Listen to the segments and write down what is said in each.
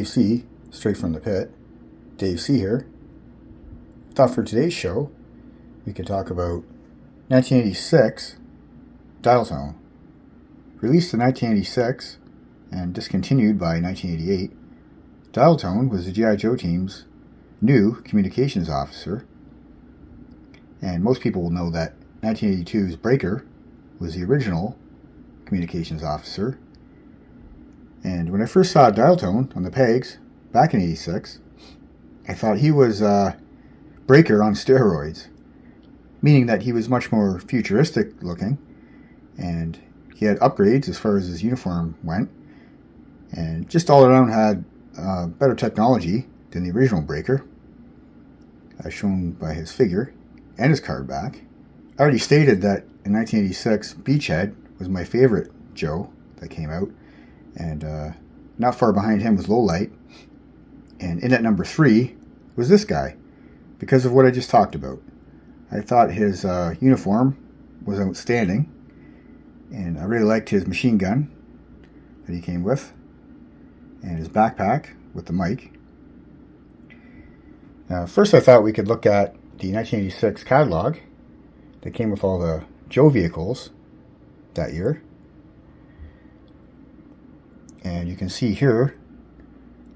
Dave C., straight from the pit. Dave C. here. Thought for today's show, we could talk about 1986 Dial Tone. Released in 1986 and discontinued by 1988, Dial Tone was the G.I. Joe team's new communications officer. And most people will know that 1982's Breaker was the original communications officer. And when I first saw Dial Tone on the pegs back in 86, I thought he was Breaker on steroids, meaning that he was much more futuristic looking, and he had upgrades as far as his uniform went, and just all around had better technology than the original Breaker, as shown by his figure and his card back. I already stated that in 1986, Beachhead was my favorite Joe that came out, and not far behind him was Lowlight, and in at number 3 was this guy, because of what I just talked about. I thought his uniform was outstanding, and I really liked his machine gun that he came with, and his backpack with the mic. First I thought we could look at the 1986 catalog that came with all the Joe vehicles that year. And you can see here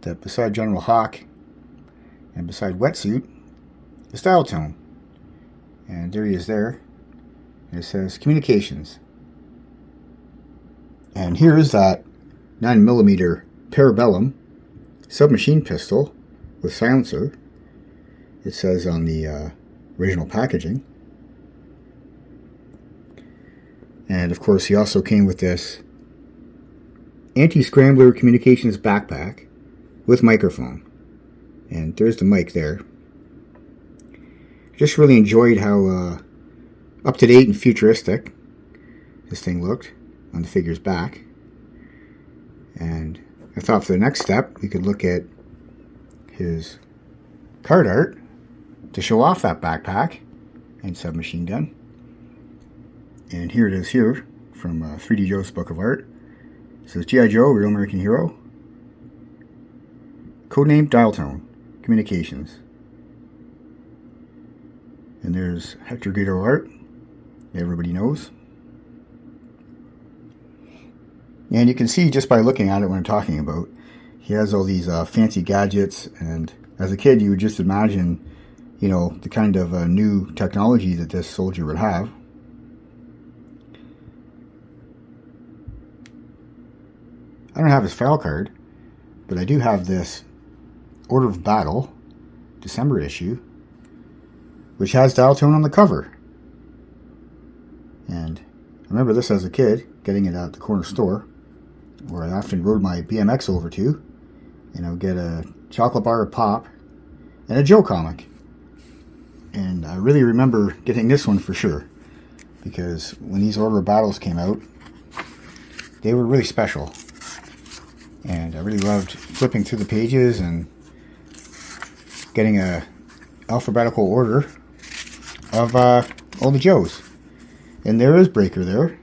that beside General Hawk and beside Wetsuit is Dial Tone. And there he is there. And it says Communications. And here is that 9mm Parabellum submachine pistol with silencer. It says on the original packaging. And of course he also came with this anti-scrambler communications backpack with microphone. And there's the mic there. Just really enjoyed how up-to-date and futuristic this thing looked on the figure's back. And I thought for the next step we could look at his card art to show off that backpack and submachine gun. And here it is here from 3D Joe's Book of Art. It says G.I. Joe, Real American Hero. Codename Dial Tone, Communications. And there's Hector Guido art, everybody knows. And you can see just by looking at it what I'm talking about, he has all these fancy gadgets, and as a kid you would just imagine, you know, the kind of new technology that this soldier would have. I don't have his file card, but I do have this Order of Battle December issue, which has Dial Tone on the cover. And I remember this as a kid, getting it at the corner store, where I often rode my BMX over to, and I would get a chocolate bar of pop and a Joe comic. And I really remember getting this one for sure, because when these Order of Battles came out, they were really special. And I really loved flipping through the pages and getting a alphabetical order of all the Joes. And there is Breaker there,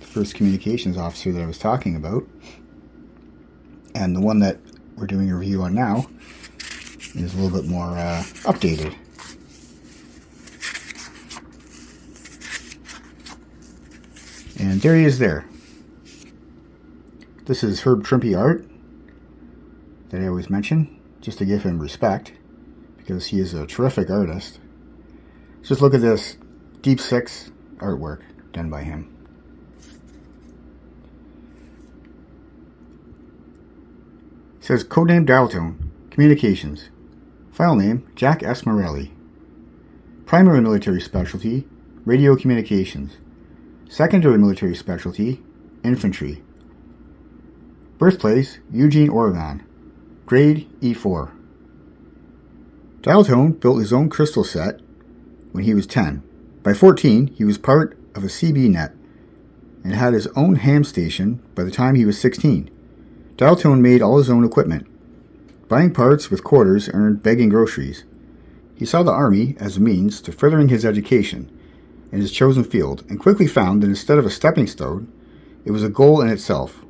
the first communications officer that I was talking about. And the one that we're doing a review on now is a little bit more updated. And there he is there. This is Herb Trimpe art that I always mention, just to give him respect, because he is a terrific artist. Just look at this Deep Six artwork done by him. It says Codename Dial Tone, Communications. File name Jack S. Morelli. Primary military specialty, radio communications. Secondary military specialty, infantry. Birthplace, Eugene, Oregon. Grade, E4. Dial Tone built his own crystal set when he was 10. By 14, he was part of a CB net and had his own ham station by the time he was 16. Dial Tone made all his own equipment. Buying parts with quarters earned begging groceries. He saw the Army as a means to furthering his education in his chosen field, and quickly found that instead of a stepping stone, it was a goal in itself.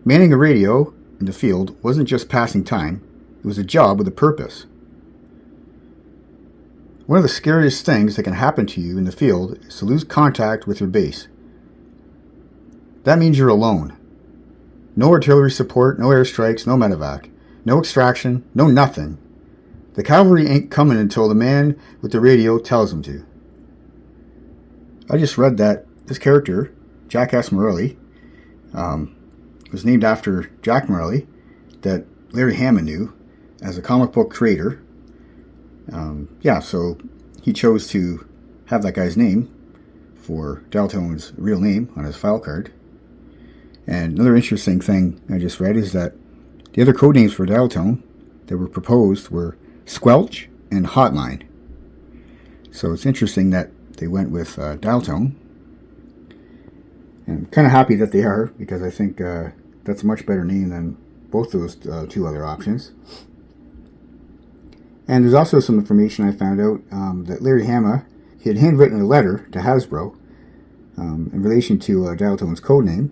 Manning a radio in the field wasn't just passing time, it was a job with a purpose. One of the scariest things that can happen to you in the field is to lose contact with your base. That means you're alone. No artillery support, no airstrikes, no medevac, no extraction, no nothing. The cavalry ain't coming until the man with the radio tells them to. I just read that this character, Jack S. Morelli, was named after Jack Morelli, that Larry Hama knew as a comic book creator. So he chose to have that guy's name for Dial-Tone's real name on his file card. And another interesting thing I just read is that the other code names for Dial-Tone that were proposed were Squelch and Hotline. So it's interesting that they went with Dial-Tone. And I'm kind of happy that they are, because I think that's a much better name than both those two other options. And there's also some information I found out that Larry Hama, he had handwritten a letter to Hasbro in relation to Dial-Tone's code name.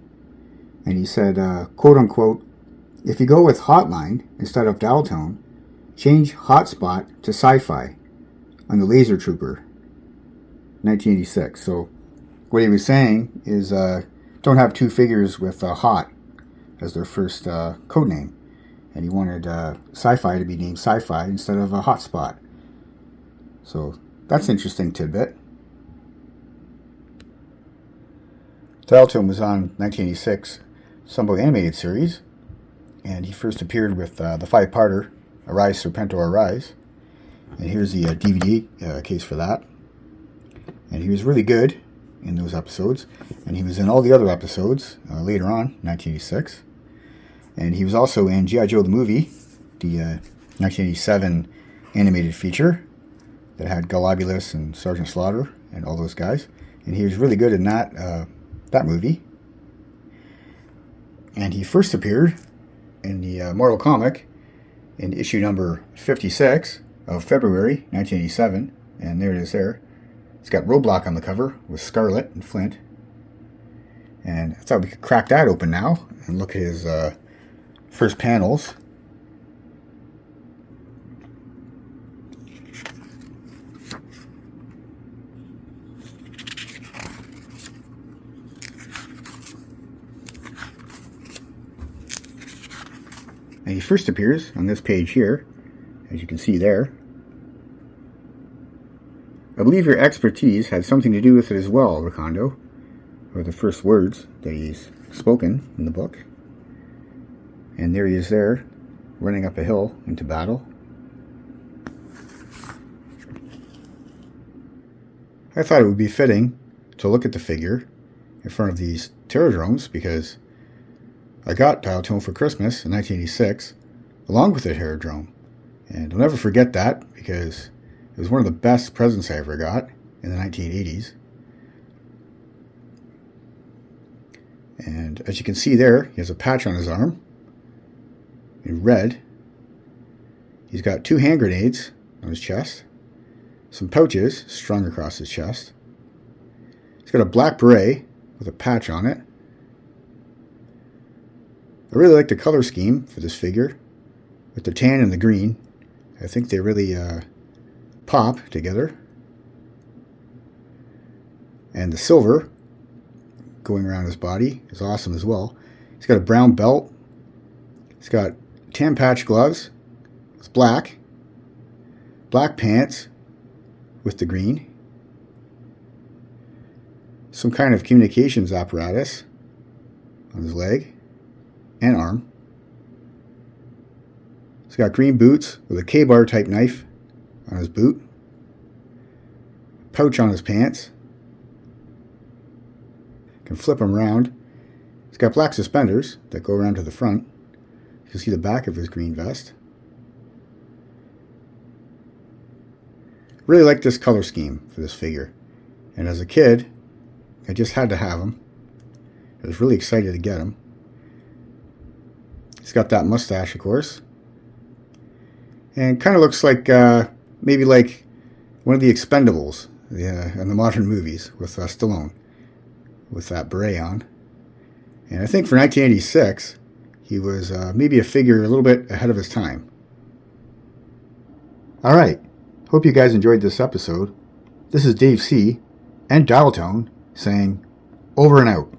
And he said, quote unquote, if you go with Hotline instead of Dial-Tone, change Hotspot to Sci-Fi on the Laser Trooper, 1986. So what he was saying is don't have two figures with Hot as their first code name. And he wanted Sci-Fi to be named Sci-Fi instead of a Hotspot. So that's an interesting tidbit. Dial-Tone was on 1986 Sunbow animated series, and he first appeared with the 5-parter Arise Serpentor Arise. And here's the DVD case for that. And he was really good in those episodes, and he was in all the other episodes later on, 1986. And he was also in G.I. Joe the movie, the 1987 animated feature that had Golobulus and Sergeant Slaughter and all those guys. And he was really good in that movie. And he first appeared in the Mortal comic in issue number 56 of February 1987. And there it is there. It's got Roadblock on the cover with Scarlet and Flint. And I thought we could crack that open now and look at his first panels. And he first appears on this page here, as you can see there. I believe your expertise had something to do with it as well, Recondo, or the first words that he's spoken in the book. And there he is there, running up a hill into battle. I thought it would be fitting to look at the figure in front of these Terrordromes, because I got Dial-Tone for Christmas in 1986, along with the Terrordrome. And I'll never forget that, because it was one of the best presents I ever got in the 1980s. And as you can see there, he has a patch on his arm in red. He's got 2 hand grenades on his chest, some pouches strung across his chest. He's got a black beret with a patch on it. I really like the color scheme for this figure, with the tan and the green. I think they really pop together. And the silver going around his body is awesome as well. He's got a brown belt. He's got tan patch gloves. It's black pants with the green. Some kind of communications apparatus on his leg and arm. He's got green boots with a K-bar type knife on his boot. Pouch on his pants. Can flip them around. He's got black suspenders that go around to the front. You can see the back of his green vest. Really like this color scheme for this figure. And as a kid, I just had to have him. I was really excited to get him. He's got that mustache, of course. And kind of looks like, maybe like one of the Expendables in the modern movies with Stallone, with that beret on. And I think for 1986, He was maybe a figure a little bit ahead of his time. All right. Hope you guys enjoyed this episode. This is Dave C. and Dial Tone saying over and out.